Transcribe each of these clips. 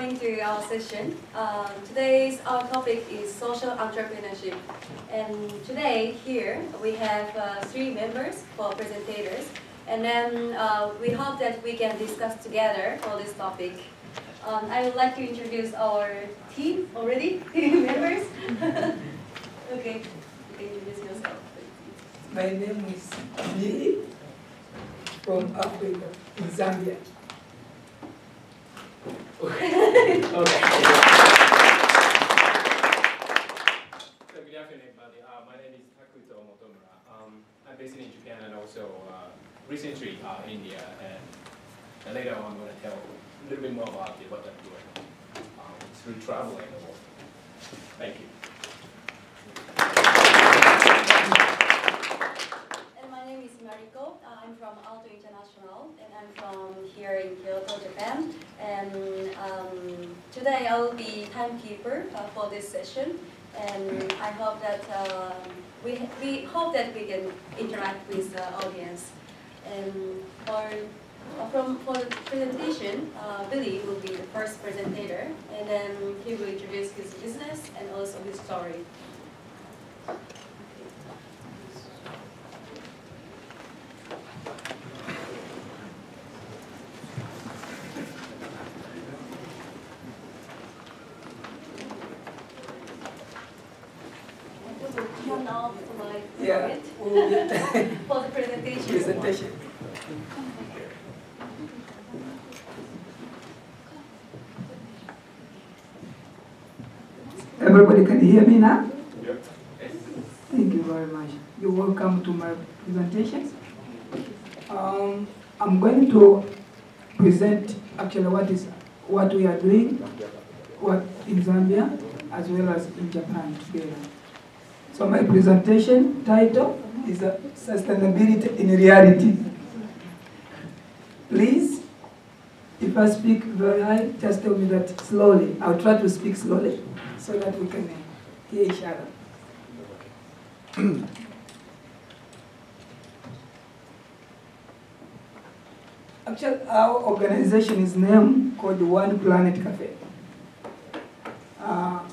coming to our session. Today's our topic is social entrepreneurship. And today here we have 3 members for presentators. And then we hope that we can discuss together for this topic. I would like to introduce our team already, members. Okay, you can introduce yourself. My name is Birii from Africa, in Zambia. Okay. So good afternoon, everybody. My name is Takuto Motomura. I'm based in Japan and also recently India. And later on, I'm going to tell a little bit more about what I'm doing through traveling the world. Thank you. And my name is Mariko. I'm from Alto International, and I'm from here in Kyoto, Japan. And today I will be timekeeper for this session. And I hope that we hope that we can interact with the audience. And for the presentation, Billy will be the first presenter, and then he will introduce his business and also his story. Turn off the light for the presentation. Everybody can hear me now? Yep. Thank you very much. You're welcome to my presentation. I'm going to present actually what we are doing, what in Zambia as well as in Japan together. So my presentation title is Sustainability in Reality. Please, if I speak very high, just tell me that slowly. I'll try to speak slowly so that we can hear each other. Actually, our organization is named called One Planet Cafe.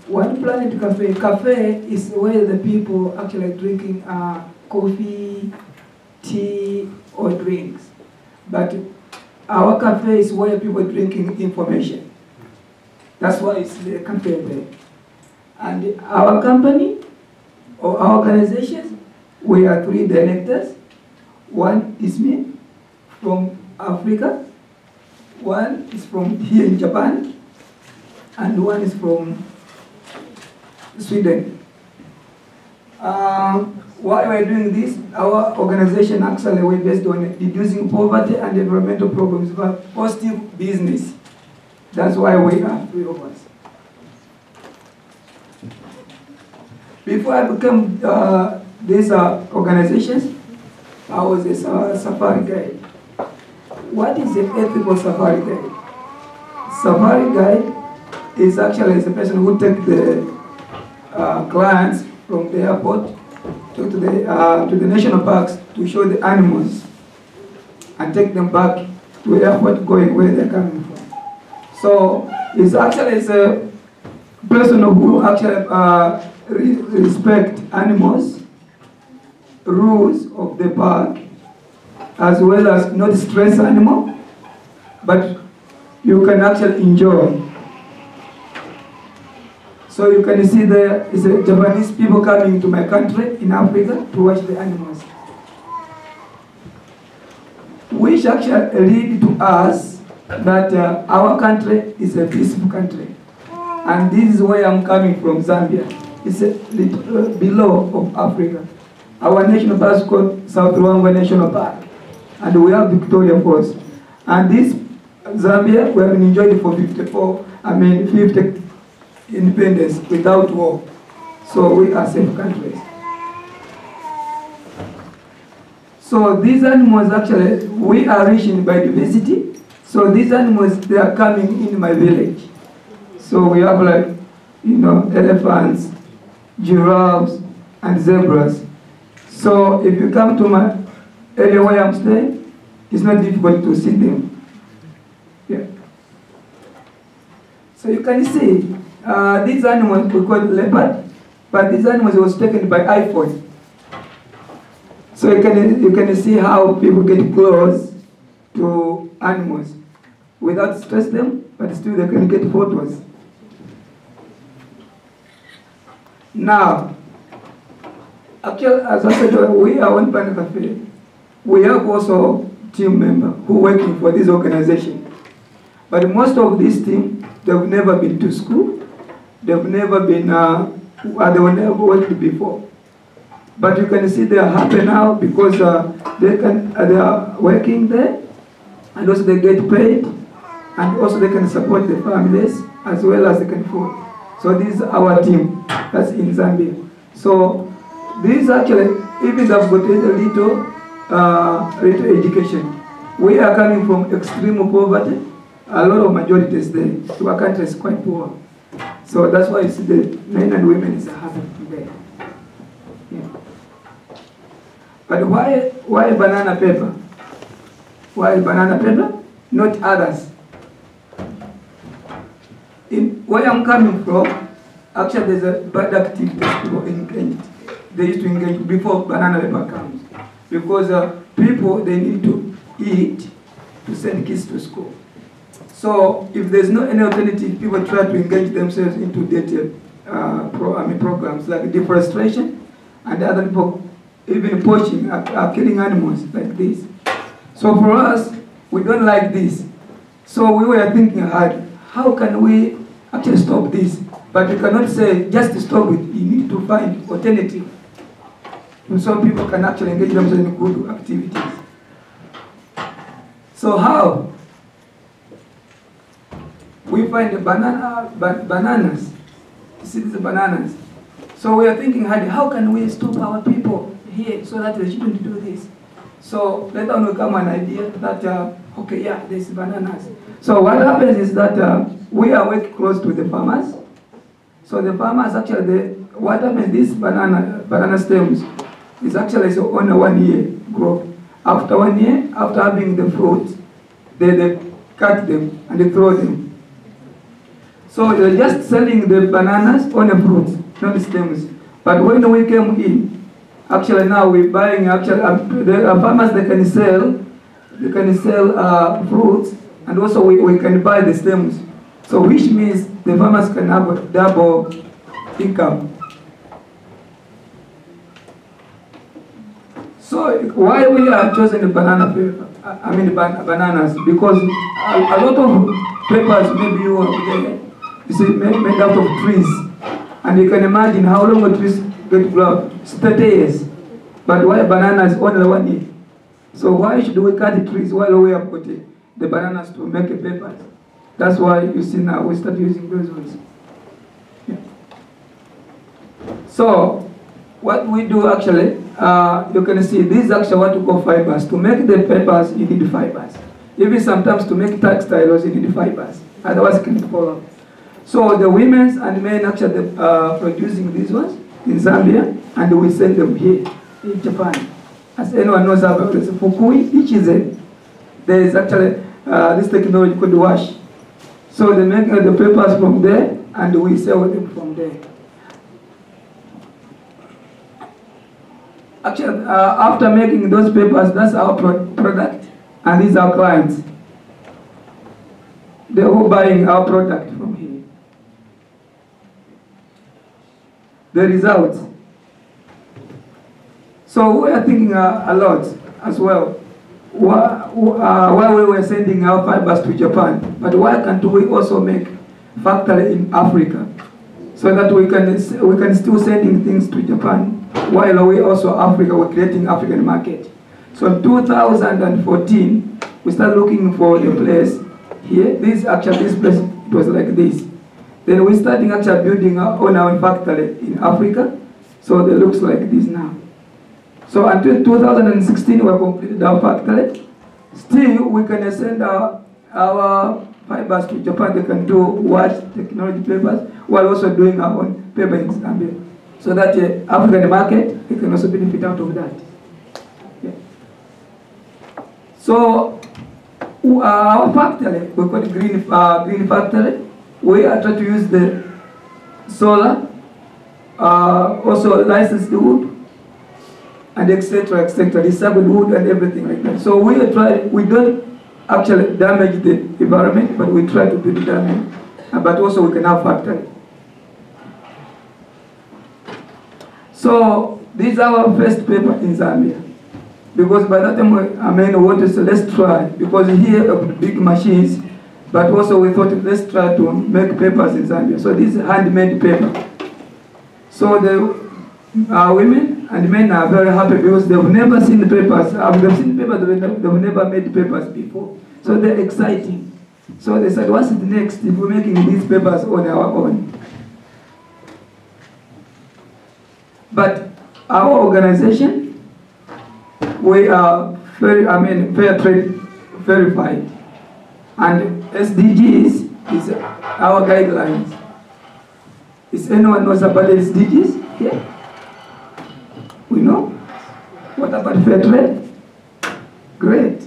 One Planet Cafe. Cafe is where the people actually drinking coffee, tea, or drinks. But our cafe is where people drinking information. That's why it's the cafe there. And our company, or our organization, we are 3 directors. One is me from Africa, one is from here in Japan, and one is from Sweden. Why we're doing this, our organization actually we're based on reducing poverty and environmental problems, but positive business. That's why we are 3 of us. Before I became these organizations, I was a safari guide. What is an ethical safari guide? Safari guide is actually the person who takes the clients from the airport to the national parks to show the animals and take them back to the airport going where they're coming from. So it's actually a person who actually respect animals, rules of the park, as well as not stress animal, but you can actually enjoy. So you can see there is a Japanese people coming to my country in Africa to watch the animals, which actually lead to us that our country is a peaceful country. And this is where I'm coming from, Zambia. It's a little below of Africa. Our national park is called South Ruangwa National Park. And we have Victoria Falls. And this Zambia, we have enjoyed it for 50 independence without war. So we are safe countries. So these animals actually, we are rich in biodiversity. So these animals, they are coming in my village. So we have elephants, giraffes, and zebras. So if you come to my area where I'm staying, it's not difficult to see them. Yeah. So you can see these animals we call leopard, but these animals was taken by iPhone. So you can see how people get close to animals without stress them, but still they can get photos. Now, actually, as I said, we are one Banana Cafe. We have also team members who are working for this organization. But most of this team, they've never been to school. They've never been, they were never worked before. But you can see they are happy now because they are working there, and also they get paid, and also they can support the families as well as they can afford. So this is our team that's in Zambia. So this actually, even they've got a little education. We are coming from extreme poverty. A lot of majorities there. So our country is quite poor. So that's why you see the men and women is happening there. Yeah. But why banana pepper? Why banana pepper? Not others. In where I'm coming from, actually there's a bad activity people engage. They used to engage before banana pepper comes. Because people, they need to eat to send kids to school. So if there's no any alternative, people try to engage themselves into dirty programs like deforestation, and other people even poaching, are killing animals like this. So for us, we don't like this. So we were thinking hard, how can we actually stop this? But you cannot say just to stop it. You need to find alternative. And some people can actually engage themselves in good activities. So how? We find the bananas. You see these bananas. So we are thinking hard, how can we stop our people here so that they shouldn't do this? So later on will come an idea that, okay, yeah, there's bananas. So what happens is that we are working close to the farmers. So the farmers actually, what happens, these banana stems is actually on a 1 year growth. After 1 year, after having the fruits, they cut them and they throw them. So they're just selling the bananas on the fruits, not the stems. But when we came in, actually now we're buying, actually the farmers, they can sell fruits, and also we can buy the stems. So which means the farmers can have a double income. So why we are choosing the bananas? Because a lot of papers maybe you are there, you see, made out of trees. And you can imagine how long a trees get grow, 30 years. But why bananas only 1 year? So why should we cut the trees while we are putting the bananas to make the papers? That's why you see now we start using those ones. Yeah. So what we do actually, you can see this is actually what we call fibers. To make the papers, you need fibers. Even sometimes to make textiles, you need fibers. Otherwise, it can fall off. So the women and men actually producing these ones in Zambia, and we send them here in Japan. As anyone knows about this, Fukui, there is actually this technology called wash. So they make the papers from there, and we sell them from there. Actually, after making those papers, that's our product, and these are our clients. They're all buying our product from here. The results. So we are thinking a lot as well. Why we were sending our fibers to Japan, but why can't we also make factory in Africa, so that we can still sending things to Japan, while we also Africa, we're creating African market. So in 2014, we started looking for a place here. This place, it was like this. Then we starting actually building on our factory in Africa, so it looks like this now. So until 2016, we completed our factory. Still, we can send our fibers to Japan. They can do wash technology papers, while also doing our own paper in Zambia. So that the African market, they can also benefit out of that. Yeah. So our factory, we call it green factory. we are trying to use the solar, also licensed wood, and etc. etc. recycled wood and everything like that. So we don't actually damage the environment, but we try to do the damage. But also we can have factory. So this is our first paper in Zambia. Because by that time we want to say, let's try. Because here are big machines, but also we thought, let's try to make papers in Zambia. So this is handmade paper. So the women and men are very happy because they've never seen the papers. They've seen papers, they've never made papers before. So they're exciting. So they said, what's the next if we're making these papers on our own? But our organization, we are fair trade verified. And SDGs is our guidelines. Is anyone knows about SDGs? Yeah. We know? What about fair trade? Great.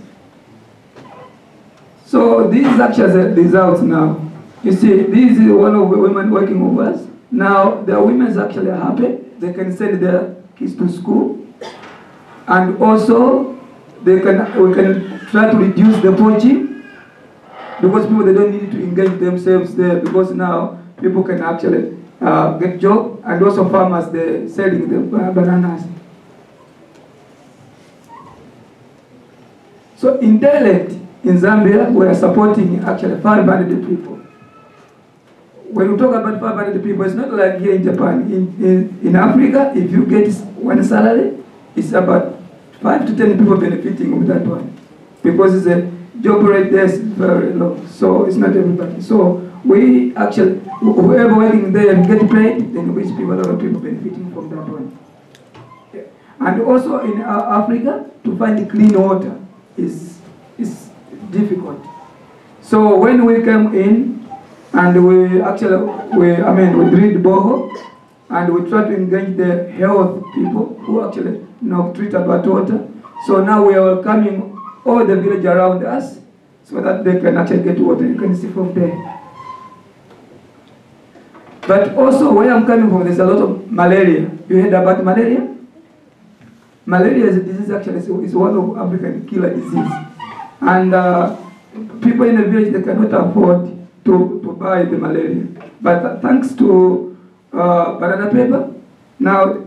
So this is actually the results now. You see, this is one of the women working with us. Now the women are actually happy. They can send their kids to school. And also, we can try to reduce the poaching because people, they don't need to engage themselves there because now people can actually get jobs, and also farmers, they're selling the bananas. So in dialect, in Zambia, we are supporting actually 500 people. When we talk about 500 people, it's not like here in Japan. In Africa, if you get one salary, it's about 5 to 10 people benefiting of that one. Because it's a job rate there is very low, so it's not everybody. So we actually, whoever working there and get paid, then rich people, a lot of people benefiting from that one. Yeah. And also in Africa, to find clean water is difficult. So when we come in, and we drill the borehole, and we try to engage the health people who actually treat about water. So now we are welcoming all the village around us so that they can actually get water. You can see from there. But also where I'm coming from, there's a lot of malaria. You heard about malaria? Malaria is a disease actually, is one of African killer disease. And people in the village, they cannot afford to buy the malaria. But thanks to banana paper, now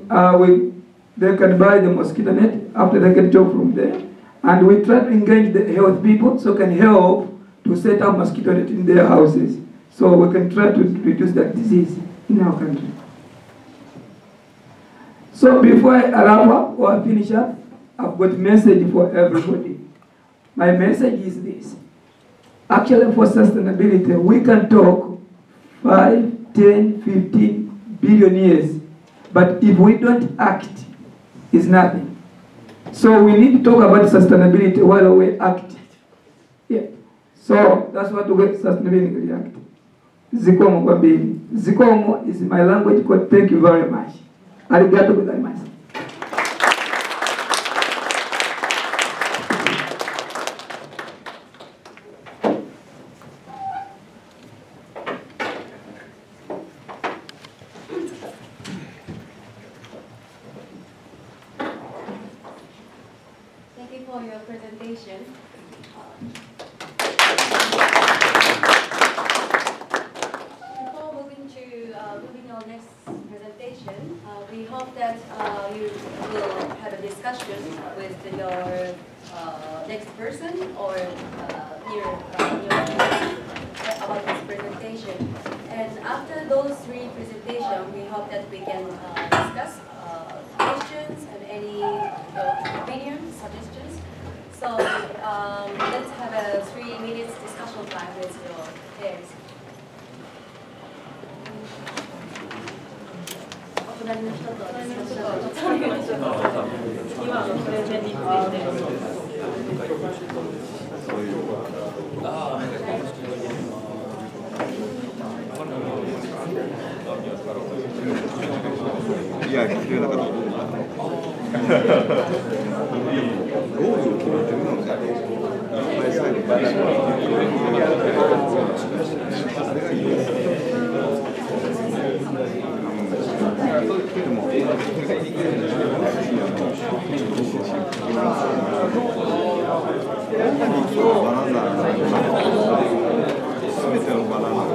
they can buy the mosquito net after they get job from there. And we try to engage the health people so can help to set up mosquito net in their houses. So we can try to reduce that disease in our country. So before I wrap up or finish up, I've got a message for everybody. My message is this. Actually, for sustainability, we can talk 5, 10, 15 billion years, but if we don't act, it's nothing. So we need to talk about sustainability while we act. Yeah. So that's what we get sustainability act. Zikomo kwa bini. Zikomo is my language code. Thank you very much. Arigato gozaimasu. For your presentation. Before moving to our next presentation, we hope that you will have a discussion with your next person or your about this presentation. And after those 3 presentations, we hope that we can discuss questions and any opinions, suggestions. So let's have a 3 minutes discussion time with your peers. Yeah. 全てのバナナ